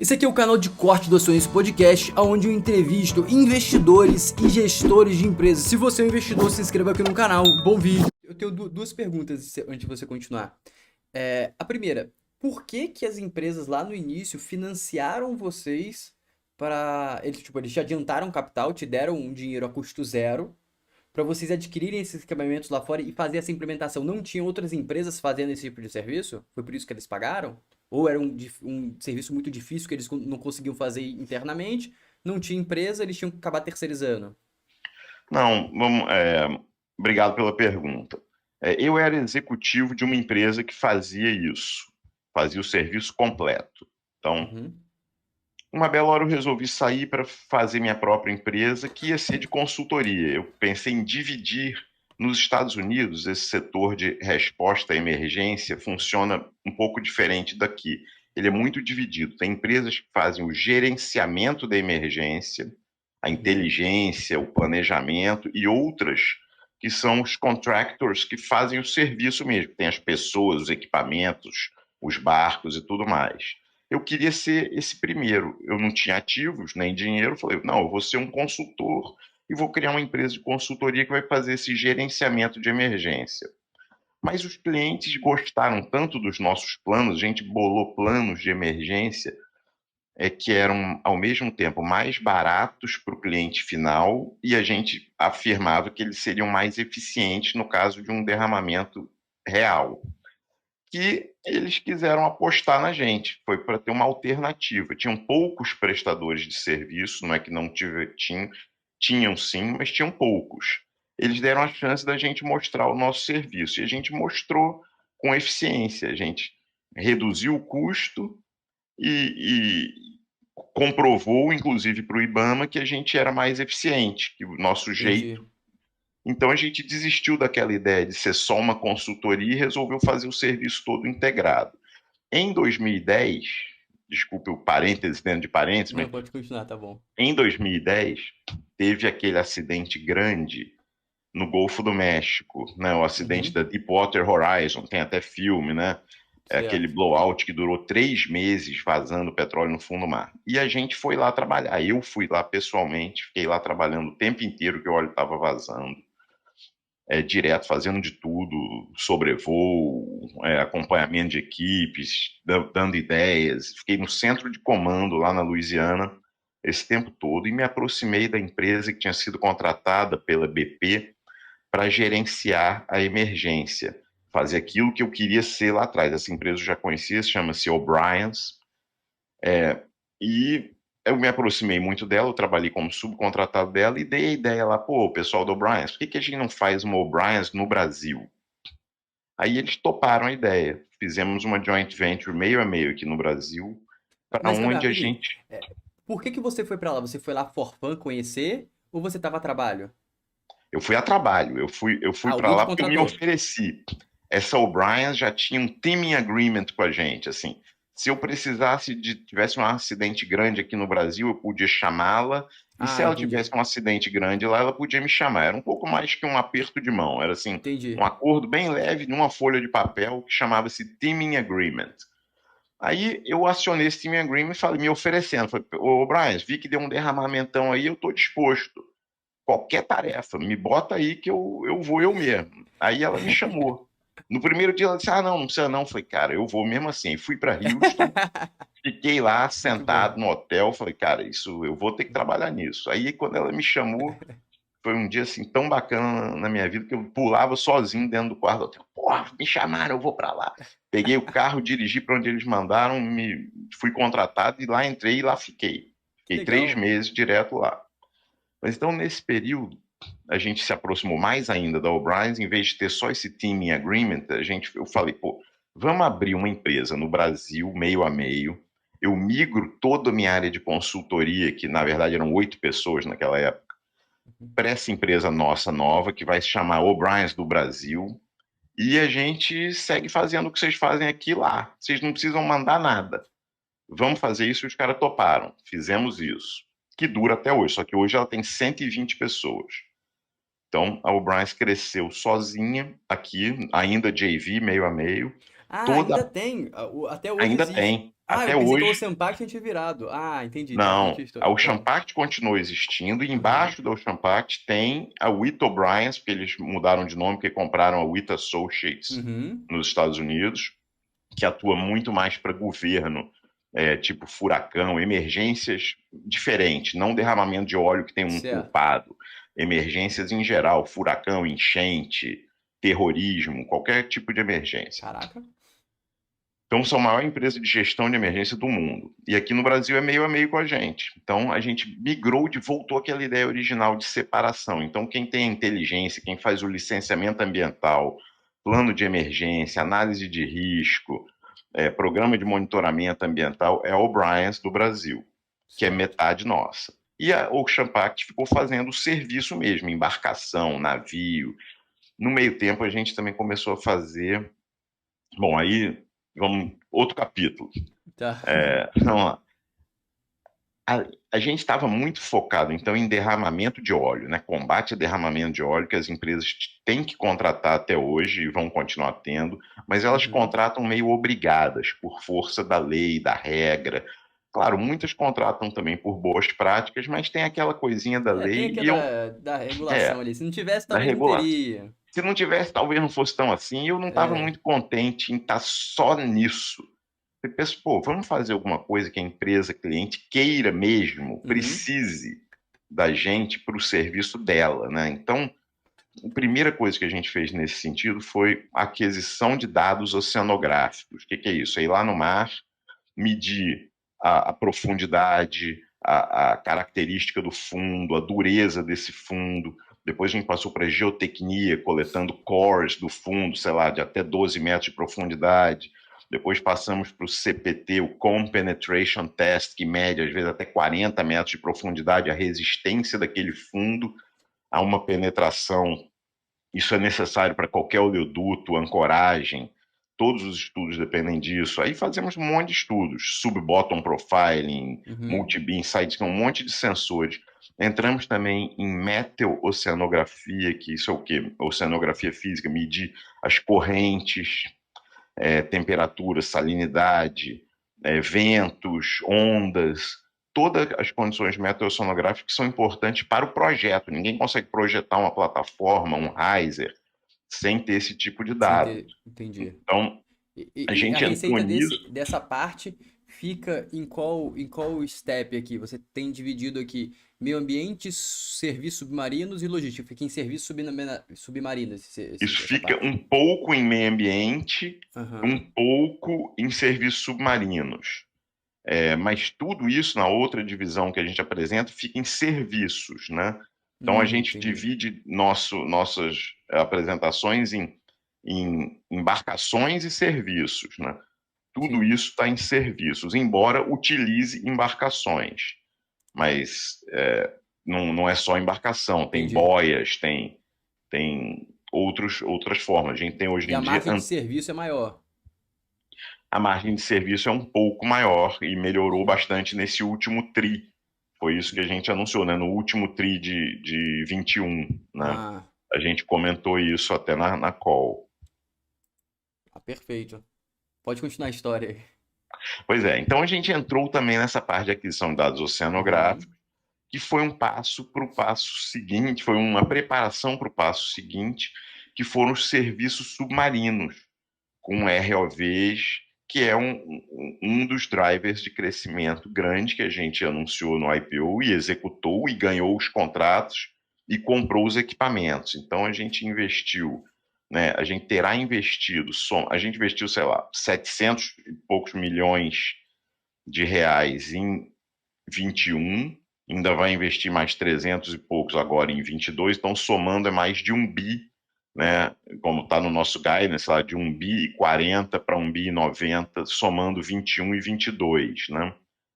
Esse aqui é o canal de corte do Acionista Podcast, onde eu entrevisto investidores e gestores de empresas. Se você é um investidor, se inscreva aqui no canal. Bom vídeo. Eu tenho duas perguntas antes de você continuar. A primeira, por que que as empresas lá no início financiaram vocês para... Eles te adiantaram capital, te deram um dinheiro a custo zero, para vocês adquirirem esses equipamentos lá fora e fazer essa implementação? Não tinham outras empresas fazendo esse tipo de serviço? Foi por isso que eles pagaram? Ou era um serviço muito difícil que eles não conseguiam fazer internamente? Não tinha empresa, eles tinham que acabar terceirizando? Não, obrigado pela pergunta. Eu era executivo de uma empresa que fazia isso, fazia o serviço completo. Então, Uhum. uma bela hora eu resolvi sair para fazer minha própria empresa, que ia ser de consultoria. Eu pensei em dividir. Nos Estados Unidos, esse setor de resposta à emergência funciona um pouco diferente daqui. Ele é muito dividido. Tem empresas que fazem o gerenciamento da emergência, a Uhum. inteligência, o planejamento, e outras que são os contractors que fazem o serviço mesmo. Tem as pessoas, os equipamentos, os barcos e tudo mais. Eu queria ser esse primeiro. Eu não tinha ativos nem dinheiro. Falei, não, eu vou ser um consultor e vou criar uma empresa de consultoria que vai fazer esse gerenciamento de emergência. Mas os clientes gostaram tanto dos nossos planos, a gente bolou planos de emergência que eram, ao mesmo tempo, mais baratos para o cliente final e a gente afirmava que eles seriam mais eficientes no caso de um derramamento real. Que eles quiseram apostar na gente, foi para ter uma alternativa. Tinham poucos prestadores de serviço, não é que não tinham sim, mas tinham poucos. Eles deram a chance da gente mostrar o nosso serviço e a gente mostrou com eficiência. A gente reduziu o custo e comprovou, inclusive para o IBAMA, que a gente era mais eficiente, que o nosso jeito. Entendi. Então a gente desistiu daquela ideia de ser só uma consultoria e resolveu fazer o serviço todo integrado. Em 2010, desculpe o parênteses dentro de parênteses, Não, mas pode continuar, tá bom. em 2010 teve aquele acidente grande no Golfo do México, né? O acidente Uhum. da Deepwater Horizon, tem até filme, né? É aquele Certo. blowout que durou 3 meses vazando petróleo no fundo do mar. E a gente foi lá trabalhar. Eu fui lá pessoalmente, fiquei lá trabalhando o tempo inteiro que o óleo estava vazando, direto, fazendo de tudo, sobrevoo, acompanhamento de equipes, dando ideias. Fiquei no centro de comando lá na Louisiana esse tempo todo e me aproximei da empresa que tinha sido contratada pela BP para gerenciar a emergência, fazer aquilo que eu queria ser lá atrás. Essa empresa eu já conhecia, chama-se O'Brien's, e eu me aproximei muito dela, eu trabalhei como subcontratado dela e dei a ideia lá, pô, pessoal do O'Brien's, por que a gente não faz uma O'Brien's no Brasil? Aí eles toparam a ideia, fizemos uma joint venture meio a meio aqui no Brasil, para Mas calma aí, onde a rapidinho. gente... Por que que você foi pra lá? Você foi lá for fun conhecer ou você tava a trabalho? Eu fui a trabalho, eu fui para Alguém te lá porque eu me contratou. ofereci. Essa O'Brien já tinha um teaming agreement com a gente, assim. Se eu precisasse tivesse um acidente grande aqui no Brasil, eu podia chamá-la, e se Ah, ela entendi. tivesse um acidente grande lá, ela podia me chamar. Era um pouco mais que um aperto de mão, era assim, um Entendi. acordo bem leve numa folha de papel que chamava-se teaming agreement. Aí eu acionei esse teaming agreement e falei, me oferecendo, falei, ô Brian, vi que deu um derramamentão aí, eu estou disposto qualquer tarefa, me bota aí que eu vou eu mesmo. Aí ela me chamou. No primeiro dia ela disse: Ah, não, não precisa não. Falei, cara, eu vou mesmo assim. Fui para Houston, fiquei lá Muito bom. sentado no hotel. Falei, cara, isso eu vou ter que trabalhar nisso. Aí quando ela me chamou, foi um dia assim tão bacana na minha vida que eu pulava sozinho dentro do quarto do hotel. Porra, me chamaram, eu vou para lá. Peguei o carro, dirigi para onde eles mandaram, fui contratado e lá entrei e lá fiquei. Que Fiquei 3 meses legal. direto lá. Mas então, nesse período, a gente se aproximou mais ainda da O'Brien's, em vez de ter só esse teaming agreement, eu falei, pô, vamos abrir uma empresa no Brasil, meio a meio. Eu migro toda a minha área de consultoria, que na verdade eram 8 pessoas naquela época, para essa empresa nossa nova, que vai se chamar O'Brien's do Brasil, e a gente segue fazendo o que vocês fazem aqui lá. Vocês não precisam mandar nada. Vamos fazer isso e os caras toparam. Fizemos isso. Que dura até hoje, só que hoje ela tem 120 pessoas. Então, a O'Brien's cresceu sozinha aqui, ainda JV, meio a meio. Ah, ainda Toda tem. Até hoje ainda existe. tem. Ah, eu Até pensei que o hoje, Ocean Pact tinha virado. Ah, entendi. Então conte a não. história. A Ocean Conta. Pact continua existindo, e Aham. embaixo da Ocean Pact tem a Wheat O'Brien's, porque eles mudaram de nome, porque compraram a Wheat Associates Uhum. nos Estados Unidos, que atua muito mais para governo, tipo furacão, emergências diferentes, não derramamento de óleo que tem um Certo. culpado, emergências em geral, furacão, enchente, terrorismo, qualquer tipo de emergência. Caraca. Então, são a maior empresa de gestão de emergência do mundo. E aqui no Brasil é meio a meio com a gente. Então, a gente migrou, voltou àquela ideia original de separação. Então, quem tem a inteligência, quem faz o licenciamento ambiental, plano de emergência, análise de risco, programa de monitoramento ambiental, é a O'Brien's do Brasil, que é Certo. metade nossa. E a Ocean Pact ficou fazendo o serviço mesmo, embarcação, navio. No meio tempo, a gente também começou a fazer. Bom, aí vamos. Outro capítulo. Tá. Vamos lá. A gente estava muito focado, então, em derramamento de óleo, né? Combate a derramamento de óleo, que as empresas têm que contratar até hoje e vão continuar tendo, mas elas Uhum. contratam meio obrigadas, por força da lei, da regra. Claro, muitas contratam também por boas práticas, mas tem aquela coisinha da É, tem lei aqui e eu, da regulação é, ali. Se não tivesse, da talvez não regulação. teria. Se não tivesse, talvez não fosse tão assim. Eu não estava É. muito contente em estar só nisso. Eu penso, pô, vamos fazer alguma coisa que a empresa, cliente queira mesmo, Uhum. precise da gente para o serviço dela, né? Então, a primeira coisa que a gente fez nesse sentido foi a aquisição de dados oceanográficos. O que é isso? É ir lá no mar, medir a profundidade, a característica do fundo, a dureza desse fundo. Depois a gente passou para geotecnia, coletando cores do fundo, sei lá, de até 12 metros de profundidade. Depois passamos para o CPT, o Comb Penetration Test, que mede às vezes até 40 metros de profundidade, a resistência daquele fundo a uma penetração. Isso é necessário para qualquer oleoduto, ancoragem, todos os estudos dependem disso. Aí fazemos um monte de estudos, sub-bottom profiling, Uhum. multi-beam sighting, um monte de sensores. Entramos também em meteoceanografia, que isso é o quê? Oceanografia física, medir as correntes, temperatura, salinidade, ventos, ondas, todas as condições meteoceanográficas que são importantes para o projeto. Ninguém consegue projetar uma plataforma, um riser, sem ter esse tipo de Sem dado. ter. Entendi. Então, a E a gente entrou receita nisso. dessa parte fica em qual step aqui? Você tem dividido aqui meio ambiente, serviços submarinos e logística. Fica em serviços submarinos Isso essa fica parte. um pouco em meio ambiente, um Aham. pouco em serviços submarinos. Mas tudo isso na outra divisão que a gente apresenta fica em serviços, né? Então a gente Entendi. divide nossas apresentações em embarcações e serviços, né? Tudo Sim, isso está em serviços, embora utilize embarcações, mas não é só embarcação, tem entendi. boias, tem outras formas. A gente tem hoje E a em dia margem de serviço é maior. a margem de serviço é um pouco maior e melhorou bastante nesse último TRI. Foi isso que a gente anunciou, né? No último TRI de 21, né? Ah, A gente comentou isso até na call. perfeito. Pode continuar a história aí. Pois é, então a gente entrou também nessa parte de aquisição de dados Uhum. oceanográficos, que foi um passo para o passo seguinte, foi uma preparação para o passo seguinte, que foram os serviços submarinos, com ROVs, que é um dos drivers de crescimento grande que a gente anunciou no IPO e executou e ganhou os contratos e comprou os equipamentos. Então a gente investiu, né? A gente terá investido, a gente investiu, sei lá, 700 e poucos milhões de reais em 21, ainda vai investir mais 300 e poucos agora em 22, então somando é mais de 1 bi, né? Como está no nosso guidance lá, de 1 bi e 40 para 1 bi e 90, somando 21 e 22, né?